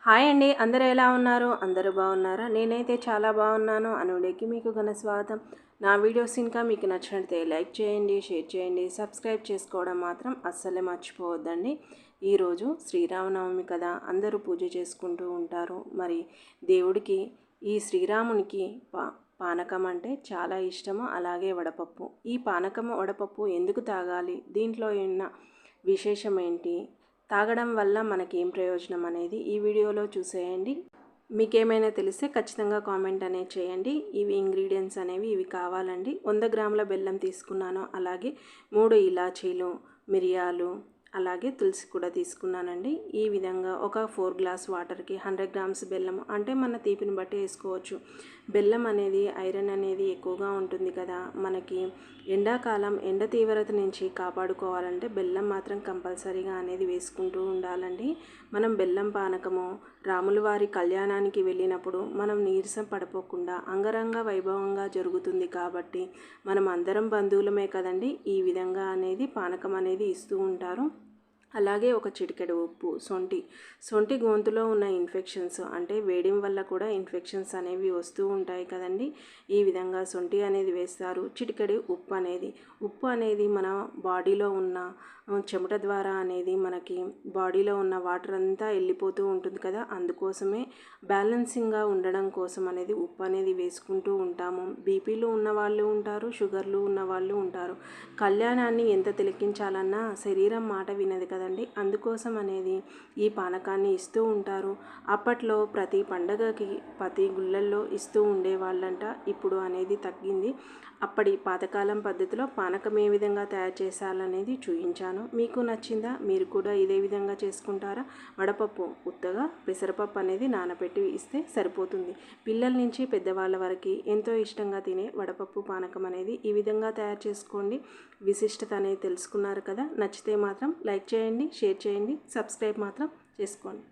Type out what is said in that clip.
Hi అండి, అందరూ ఎలా ఉన్నారు? అందరూ బాగున్నారా? నేనైతే చాలా బాగున్నాను. అనుడికి మీకు ఘన స్వాగతం. నా వీడియోస్ ఇంకా మీకు నచ్చినట్లయితే లైక్ చేయండి, షేర్ చేయండి, సబ్స్క్రైబ్ చేసుకోవడం మాత్రం అస్సలే మర్చిపోవద్దండి. ఈరోజు శ్రీరామనవమి కదా, అందరూ పూజ చేసుకుంటూ ఉంటారు. మరి దేవుడికి ఈ శ్రీరామునికి పానకం అంటే చాలా ఇష్టము, అలాగే వడపప్పు. ఈ పానకం వడపప్పు ఎందుకు తాగాలి, దీంట్లో ఉన్న విశేషం ఏంటి, తాగడం వల్ల మనకేం ప్రయోజనం అనేది ఈ వీడియోలో చూసేయండి. మీకేమైనా తెలిస్తే ఖచ్చితంగా కామెంట్ అనేది చేయండి. ఇవి ఇంగ్రీడియంట్స్ అనేవి ఇవి కావాలండి. 100 గ్రాముల బెల్లం తీసుకున్నాను, అలాగే 3 ఇలాచీలు, మిరియాలు, అలాగే తులసి కూడా తీసుకున్నానండి. ఈ విధంగా ఒక 4 గ్లాస్ వాటర్కి 100 గ్రామ్స్ బెల్లం, అంటే మన తీపిని బట్టి వేసుకోవచ్చు. బెల్లం అనేది ఐరన్ అనేది ఎక్కువగా ఉంటుంది కదా, మనకి ఎండాకాలం ఎండ తీవ్రత నుంచి కాపాడుకోవాలంటే బెల్లం మాత్రం కంపల్సరీగా అనేది వేసుకుంటూ ఉండాలండి. మనం బెల్లం పానకము రాముల వారి కళ్యాణానికి వెళ్ళినప్పుడు మనం నీరసం పడిపోకుండా అంగరంగ వైభవంగా జరుగుతుంది కాబట్టి మనం అందరం బంధువులమే కదండి. ఈ విధంగా అనేది పానకం అనేది ఇస్తూ ఉంటారు. అలాగే ఒక చిటికెడు ఉప్పు, సొంటి గొంతులో ఉన్న ఇన్ఫెక్షన్స్, అంటే వేడిం వల్ల కూడా ఇన్ఫెక్షన్స్ అనేవి వస్తూ ఉంటాయి కదండి. ఈ విధంగా సొంటి అనేది వేస్తారు. చిటికెడు ఉప్పు అనేది మన బాడీలో ఉన్న చెమట ద్వారా అనేది మనకి బాడీలో ఉన్న వాటర్ అంతా వెళ్ళిపోతూ ఉంటుంది కదా, అందుకోసమే బ్యాలెన్సింగ్గా ఉండడం కోసం అనేది ఉప్పు అనేది వేసుకుంటూ ఉంటాము. బీపీలు ఉన్న వాళ్ళు ఉంటారు, షుగర్లు ఉన్న వాళ్ళు ఉంటారు. కళ్యాణాన్ని ఎంత తిలకించాలన్నా శరీరం మాట వినదు కదండి, అందుకోసం అనేది ఈ పానకాన్ని ఇస్తూ ఉంటారు. అప్పట్లో ప్రతి పండగకి ప్రతి గుళ్ళల్లో ఇస్తూ ఉండేవాళ్ళంట, ఇప్పుడు అనేది తగ్గింది. అప్పటి పాతకాలం పద్ధతిలో పానకం ఏ విధంగా తయారు చేశాలనేది చూపించాను. మీకు నచ్చిందా? మీరు కూడా ఇదే విధంగా చేసుకుంటారా? వడపప్పు ఉత్తగా పెసరపప్పు అనేది నానబెట్టి ఇస్తే సరిపోతుంది. పిల్లల నుంచి పెద్దవాళ్ళ వరకు ఎంతో ఇష్టంగా తినే వడపప్పు పానకం అనేది ఈ విధంగా తయారు చేసుకోండి. విశిష్టత అనేది తెలుసుకున్నారు కదా. నచ్చితే మాత్రం లైక్ చేయండి, షేర్ చేయండి, సబ్స్క్రైబ్ మాత్రం చేసుకోండి.